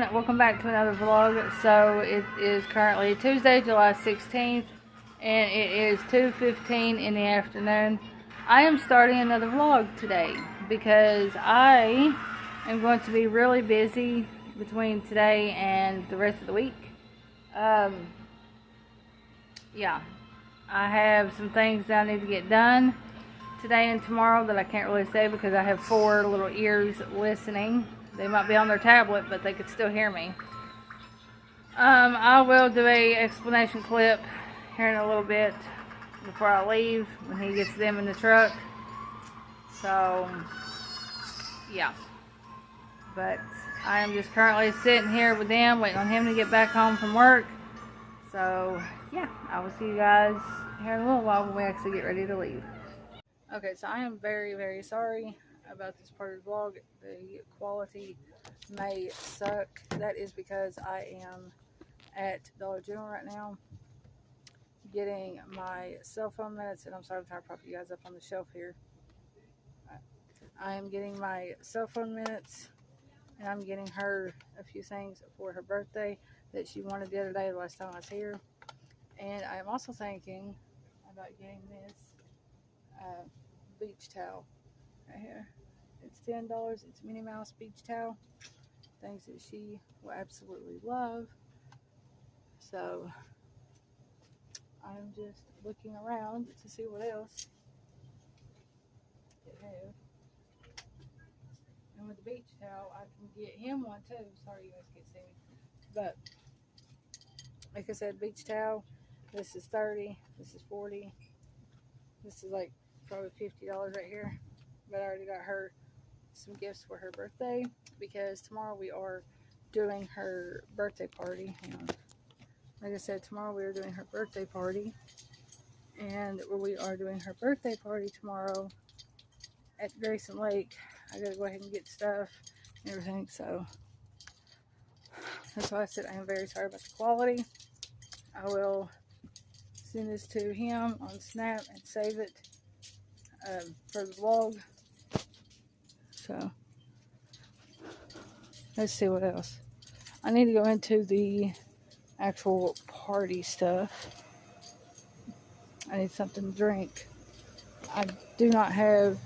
everyone, welcome back to another vlog. So it is currently Tuesday, July 16th, and it is 2:15 in the afternoon. I am starting another vlog today because I am going to be really busy between today and the rest of the week. Yeah, I have some things that I need to get done today and tomorrow that I can't really say because I have 4 little ears listening. They might be on their tablet, but they could still hear me. I will do a explanation clip here in a little bit before I leave when he gets them in the truck. So, yeah. But I am just currently sitting here with them, waiting on him to get back home from work. So, yeah, I will see you guys here in a little while when we actually get ready to leave. Okay, so I am very, very sorry about this part of the vlog. The quality may suck. That is because I am at Dollar General right now getting my cell phone minutes, and I'm sorry I'm trying to prop you guys up on the shelf here. I am getting my cell phone minutes, and I'm getting her a few things for her birthday that she wanted the other day, the last time I was here. And I am also thinking about getting this beach towel right here. It's $10. It's Minnie Mouse beach towel. Things that she will absolutely love. So I'm just looking around to see what else they have. And with the beach towel, I can get him one too. Sorry you guys can't see me. But like I said, beach towel. This is $30. This is $40. This is like probably $50 right here. But I already got her some gifts for her birthday because tomorrow we are doing her birthday party. Hang on. Like I said, tomorrow we are doing her birthday party, and we are doing her birthday party tomorrow at Grayson Lake. I gotta go ahead and get stuff and everything, so that's why I said I am very sorry about the quality. I will send this to him on Snap and save it for the vlog. So, let's see what else. I need to go into the actual party stuff. I need something to drink. I do not have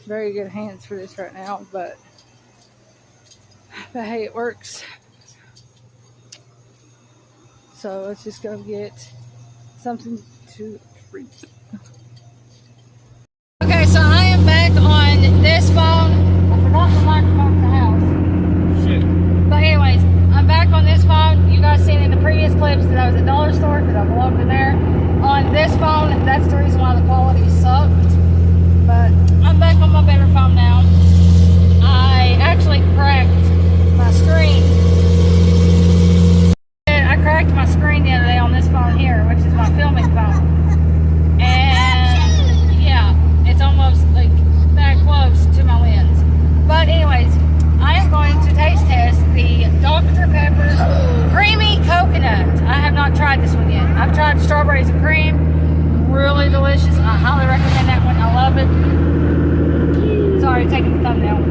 very good hands for this right now, but hey, it works. So, let's just go get something to drink. Okay, so I am back on this phone. I forgot the microphone at the house. Shit. But anyways, I'm back on this phone. You guys seen in the previous clips that I was at Dollar Store because I vlogged in there. On this phone, that's the reason why the quality sucked. But I'm back on my better phone now. I actually cracked my screen. I cracked my screen the other day on this phone here, which is my filming phone. And yeah, it's almost like that close to my lens. But anyways, I am going to taste test the Dr. Pepper Creamy Coconut. I have not tried this one yet. I've tried strawberries and cream. Really delicious. I highly recommend that one. I love it. Sorry, taking the thumbnail.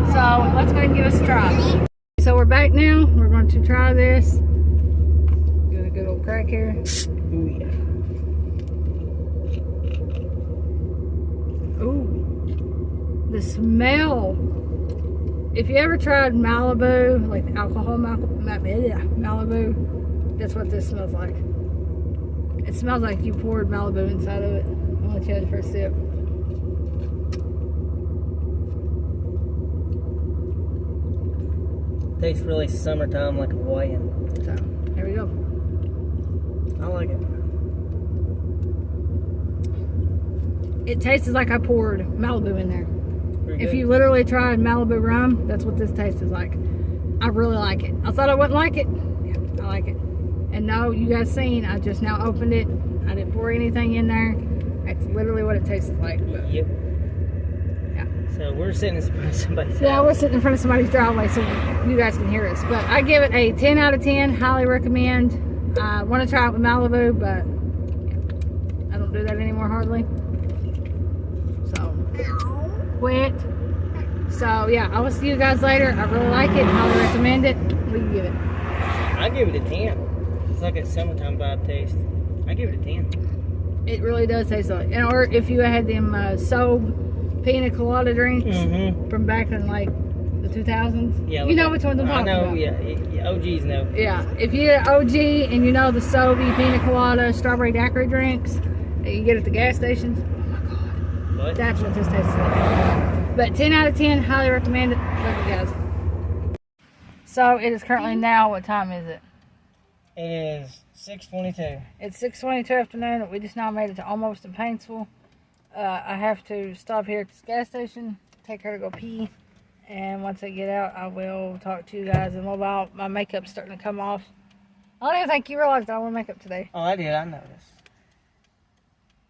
So let's go ahead and give us a try. So we're back now. We're going to try this. Give it a good old crack here. Ooh, yeah. Ooh, the smell. If you ever tried Malibu, like the alcohol Malibu, that's what this smells like. It smells like you poured Malibu inside of it. I'll let you have the first sip. Tastes really summertime, like Hawaiian. So, here we go. I like it. It tastes like I poured Malibu in there. If Good. you literally tried Malibu rum, that's what this tastes like. I really like it. I thought I wouldn't like it. Yeah, I like it. And no, you guys seen, I just now opened it. I didn't pour anything in there. That's literally what it tastes like. Yep. Yeah. So we're sitting in front of somebody's house. Yeah, we're sitting in front of somebody's driveway so you guys can hear us. But I give it a 10 out of 10. Highly recommend. I want to try it with Malibu, but yeah, I don't do that anymore hardly. So, quit So yeah, I will see you guys later. I really like it. I would recommend it. What do you give it? I give it a 10. It's like a summertime vibe taste. I give it a 10. It really does taste like. And or if you had them Sobe pina colada drinks from back in like the 2000s. Yeah, you know which ones I'm talking about. I know. Yeah, OGs know. Yeah, if you get OG and you know the Sobe pina colada strawberry daiquiri drinks that you get at the gas stations. Oh my god, what? That's what this tastes like. But 10 out of 10, highly recommend it. Love you guys. So it is currently now. What time is it? It is 6:22. It's 6:22 afternoon. We just now made it to almost in Paintsville. I have to stop here at this gas station, take her to go pee, and once I get out, I will talk to you guys in a little while. My makeup's starting to come off. I don't even think you realized I wore makeup today. Oh, I did. I noticed.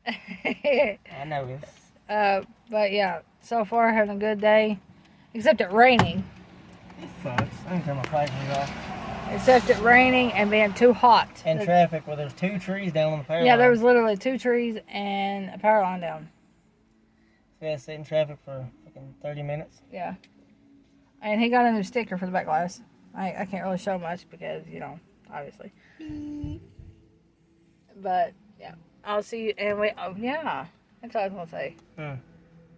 I noticed. But yeah, so far having a good day, except it raining. It sucks. I can turn my flashlight off. Except it raining and being too hot. And traffic, well, there's 2 trees down on the power line. Yeah, there was literally 2 trees and a power line down. So yeah, sit in traffic for fucking 30 minutes. Yeah. And he got a new sticker for the back glass. I can't really show much because, you know, obviously. But, yeah. I'll see you. And oh, yeah. That's what I was going to say.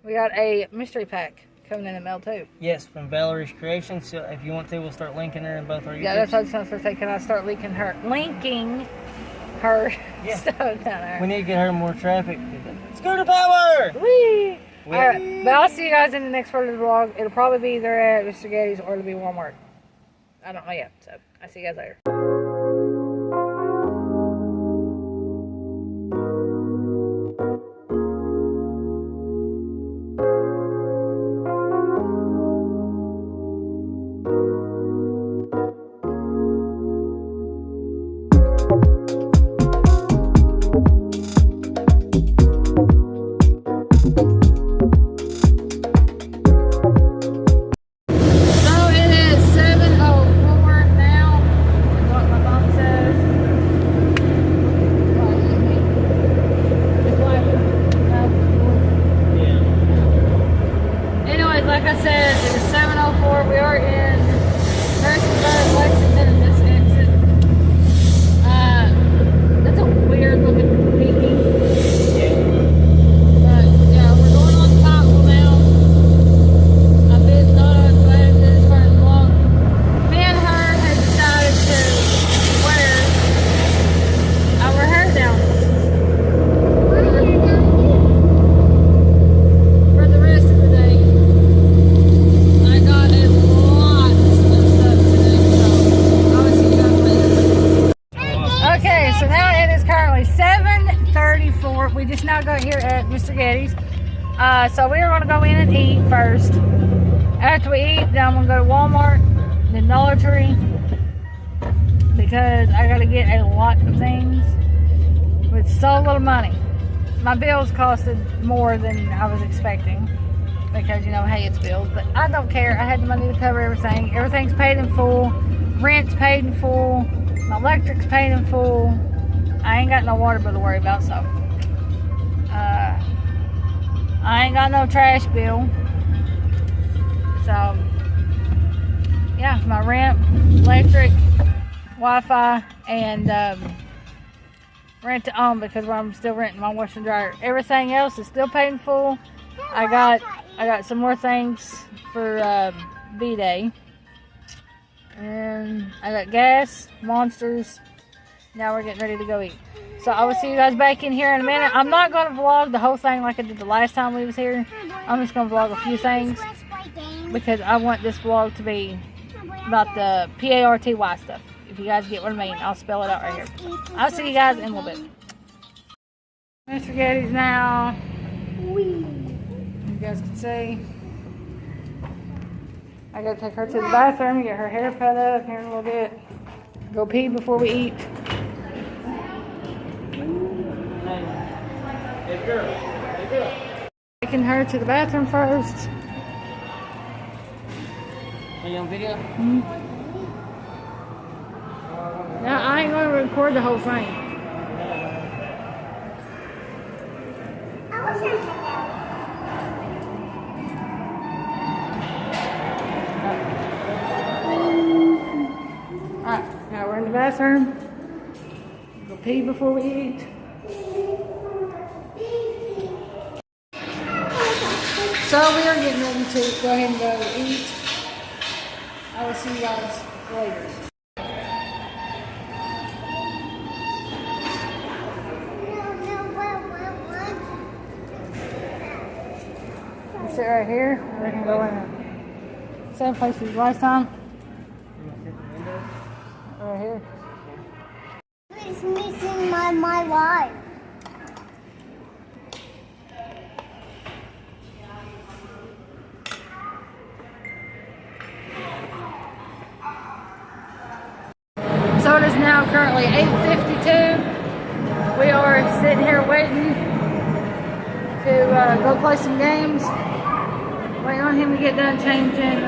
We got a mystery pack coming in the mail, too. Yes, from Valerie's Creations. So if you want to, we'll start linking her in both our YouTubes. Yeah, that's what I was going to say. Can I start linking her stuff down there? We need to get her more traffic. Scooter power! Whee! Alright, but I'll see you guys in the next part of the vlog. It'll probably be either at Mr. Getty's or it'll be Walmart. I don't know yet, so I'll see you guys later. We just now got here at Mr. Getty's. So we are going to go in and eat first. After we eat, then I'm going to go to Walmart, then Dollar Tree, because I got to get a lot of things with so little money. My bills costed more than I was expecting because, you know, hey, it's bills. But I don't care. I had the money to cover everything. Everything's paid in full. Rent's paid in full. My electric's paid in full. I ain't got no water bill to worry about, so I ain't got no trash bill. So yeah, my rent, electric, Wi-Fi, and rent to own because I'm still renting my washer and dryer. Everything else is still paid in full. I got some more things for B-Day, and I got gas, Monsters. Now we're getting ready to go eat. So I will see you guys back in here in a minute. I'm not going to vlog the whole thing like I did the last time we was here. I'm just going to vlog a few things because I want this vlog to be about the PARTY stuff. If you guys get what I mean, I'll spell it out right here. I'll see you guys in a little bit. Mr. Getty's now. You guys can see. I got to take her to the bathroom, get her hair cut up here in a little bit. Go pee before we eat. Hey girl. Hey girl. Taking her to the bathroom first. Are you on video? Now I ain't going to record the whole thing. bathroom. Go pee before we eat. So we are getting ready to go ahead and go eat. I will see you guys later. Sit right here. We're gonna go in the same place as last time. Right here. It's missing my wife. So it is now currently 8:52. We are sitting here waiting to go play some games. Waiting on him to get done changing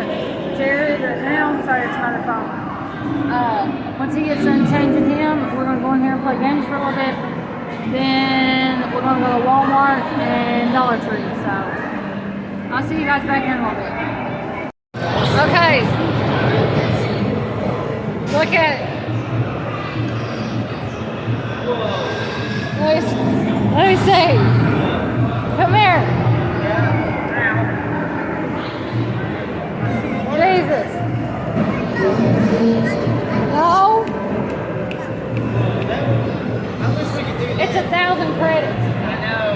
Jared right now. Sorry, it's my phone. Once he gets done changing him, we're going to go in here and play games for a little bit. Then we're going to go to Walmart and Dollar Tree. So I'll see you guys back in a little bit. Okay. Look at it. Let me see. Come here. Jesus. No. It's 1,000 credits. I know.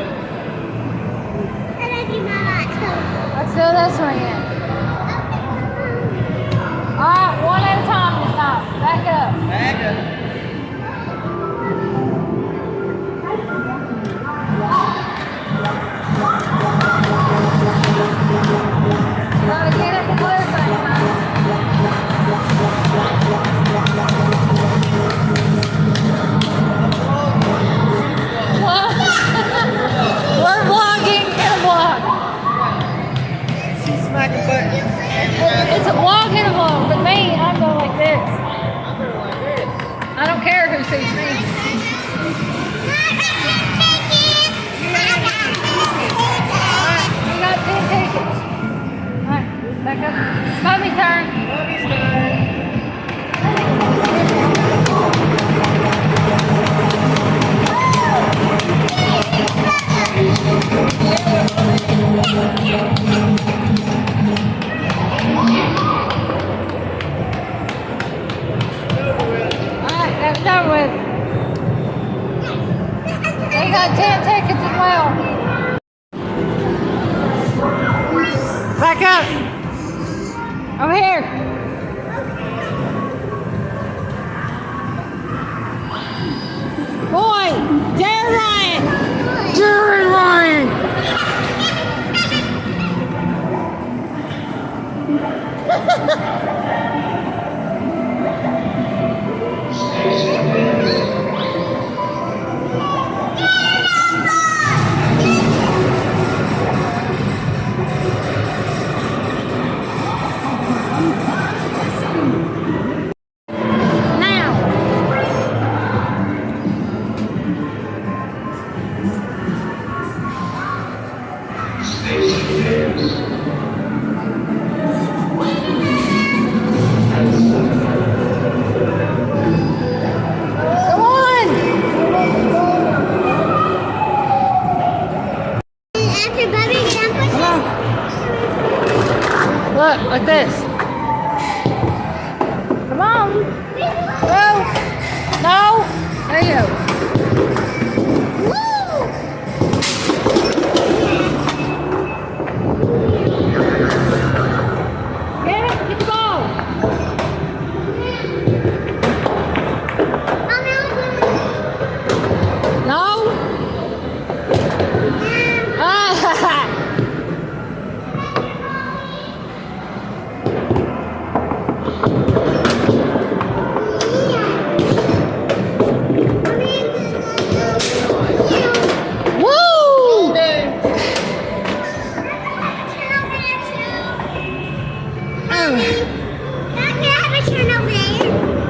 Let's do this one again. Alright, one at a time this time. Back up. Back up. Gotta get up and clear things, We're vlogging in a vlog. She's smacking buttons. It's a vlog in a vlog, but me, I'm going like this. I'm going like this. I don't care who sees me. Alright, we got 10 tickets. Alright, back up. Mommy's turn. Mommy's turn. Alright, that's done with. They got 10 tickets as well. Back up. Over here. Boy, Jerry Ryan. Jerry Ryan. Look, like this. Come on. Go. No. There you go. Get it. Get the ball. No. Ah.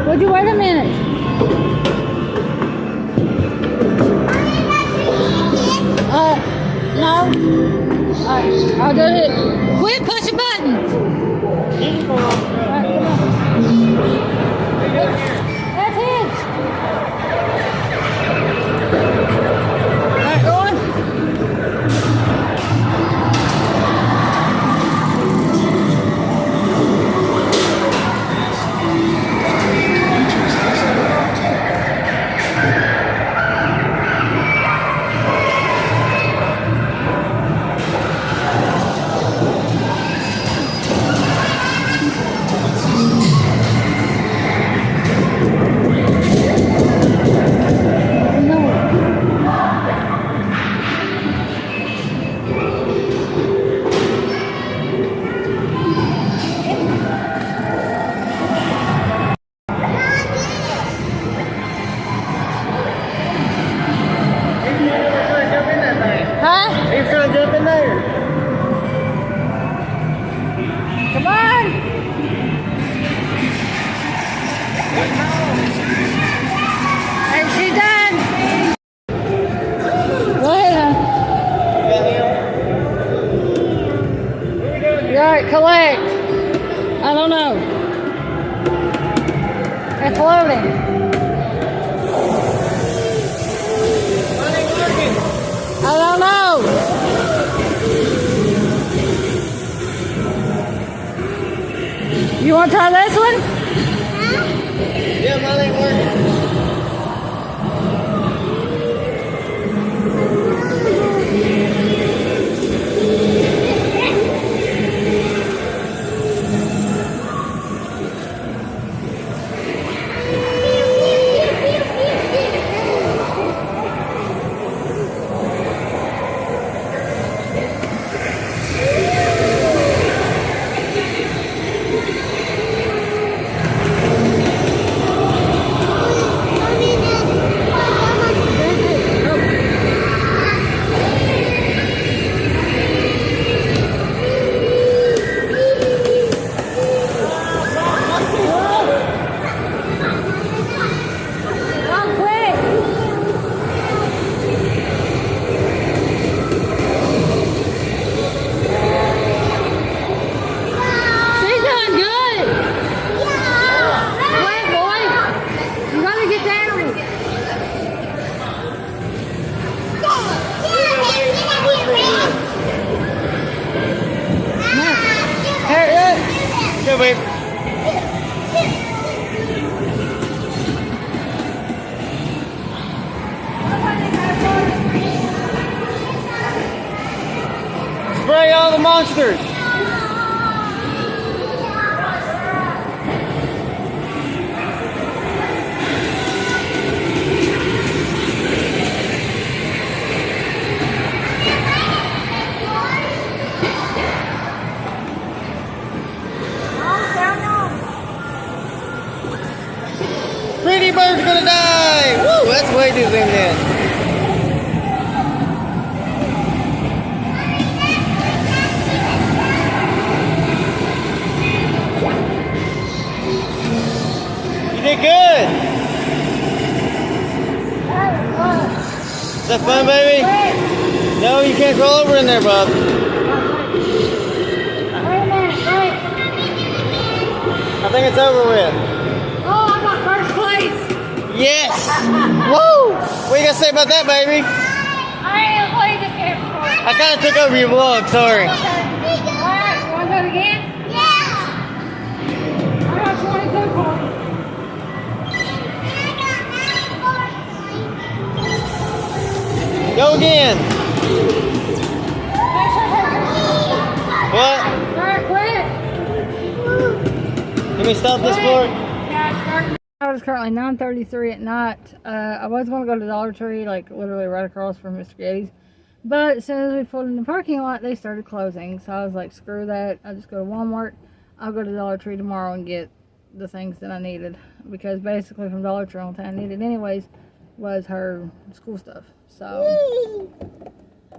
Would you wait a minute? No. Alright, I'll do it. Quit pushing buttons. Alright, come on. That's it. trying to jump in there. Come on! Is she done? Go ahead, hon. You alright, collect. I don't know. It's loading. I don't know. You want to try this one? Yeah, mine ain't working. Go, babe. Spray all the monsters. Pretty bird's gonna die! Woo, that's way too zoomed in. You did good! Is that fun, baby? No, you can't crawl over in there, bub. Wait a minute, wait. I think it's over with. Oh, I got first place. Yes! Woo! What you gotta say about that, baby? I ain't played this game before. I kind of took over your vlog, sorry. Alright, you want to do it again? Yeah. I got 22 points. Go again. What? Alright, quit. Can we stop this part? Yeah, it's starting. It is currently 9:33 at night. I was going to go to Dollar Tree, like literally right across from Mr. Getty's. But as soon as we pulled in the parking lot, they started closing. So I was like, screw that. I'll just go to Walmart. I'll go to Dollar Tree tomorrow and get the things that I needed. Because basically from Dollar Tree, all the thing I needed anyways was her school stuff. So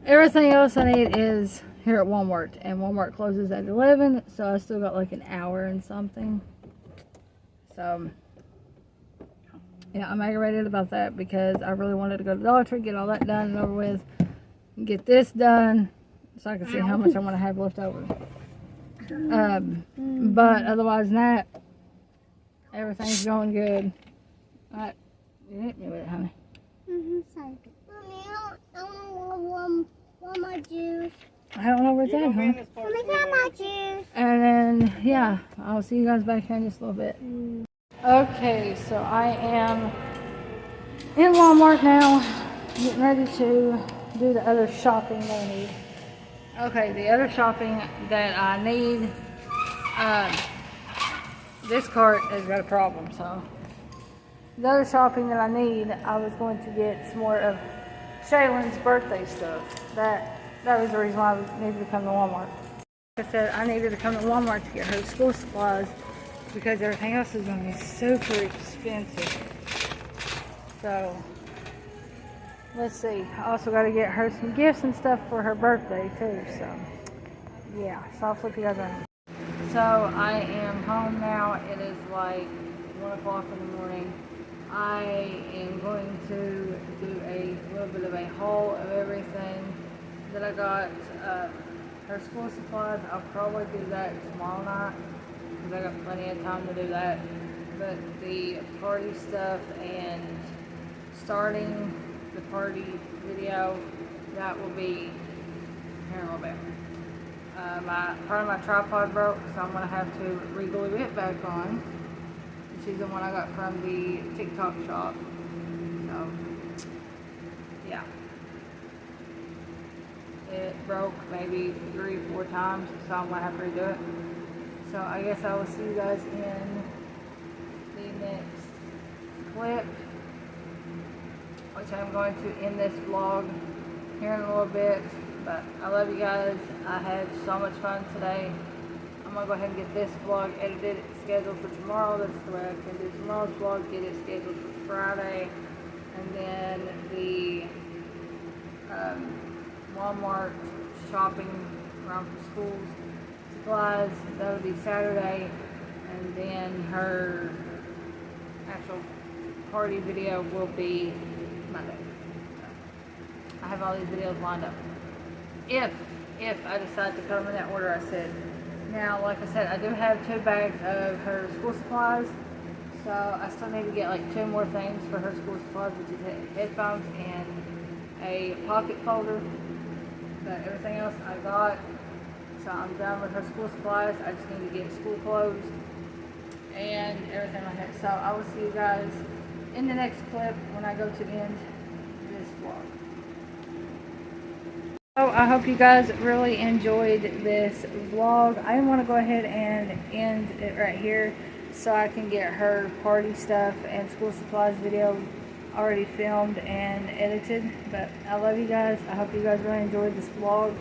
everything else I need is here at Walmart. And Walmart closes at 11. So I still got like an hour and something. So yeah, I'm aggravated about that because I really wanted to go to Dollar Tree, get all that done and over with, and get this done so I can see how much I'm going to have left over. But otherwise than that, everything's going good. Alright, you hit me with it, honey. Sorry. Mommy, I want my juice. I don't know where it's at, honey. Mommy, got my juice. And then, yeah, I'll see you guys back here in just a little bit. Okay, so I am in Walmart now, getting ready to do the other shopping that I need. Okay, the other shopping that I need, this cart has got a problem, so the other shopping that I need, I was going to get some more of Shaylin's birthday stuff. That was the reason why I needed to come to Walmart. Like I said, I needed to come to Walmart to get her school supplies because everything else is going to be super expensive. So, let's see. I also got to get her some gifts and stuff for her birthday too. So yeah, so I'll flip you guys on. So I am home now. It is like 1 o'clock in the morning. I am going to do a little bit of a haul of everything that I got. Her school supplies, I'll probably do that tomorrow night because I got plenty of time to do that. But the party stuff and starting the party video, that will be here in a little bit. Part of my tripod broke, so I'm going to have to re-glue it back on. She's the one I got from the TikTok shop. So, yeah. It broke maybe 3-4 times, so I'm going to have to redo it. So I guess I will see you guys in the next clip, which I'm going to end this vlog here in a little bit. But I love you guys. I had so much fun today. I'm going to go ahead and get this vlog edited, scheduled for tomorrow. That's the way I can do tomorrow's vlog, get it scheduled for Friday. And then the Walmart shopping around for school supplies, that would be Saturday. And then her actual party video will be Monday. I have all these videos lined up. If I decide to put them in that order I said. Now, like I said, I do have 2 bags of her school supplies, so I still need to get like 2 more things for her school supplies, which is headphones and a pocket folder. But everything else I got, so I'm done with her school supplies. I just need to get school clothes and everything like that. So I will see you guys in the next clip when I go to end this vlog. So I hope you guys really enjoyed this vlog. I want to go ahead and end it right here so I can get her party stuff and school supplies video already filmed and edited. But I love you guys. I hope you guys really enjoyed this vlog.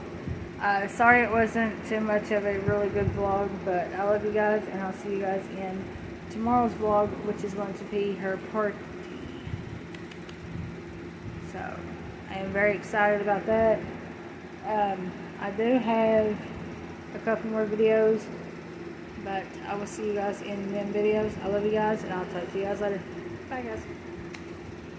Sorry it wasn't too much of a really good vlog, but I love you guys, and I'll see you guys in tomorrow's vlog, which is going to be her party. So I am very excited about that. I do have a couple more videos, but I will see you guys in them videos. I love you guys, and I'll talk to you guys later. Bye, guys.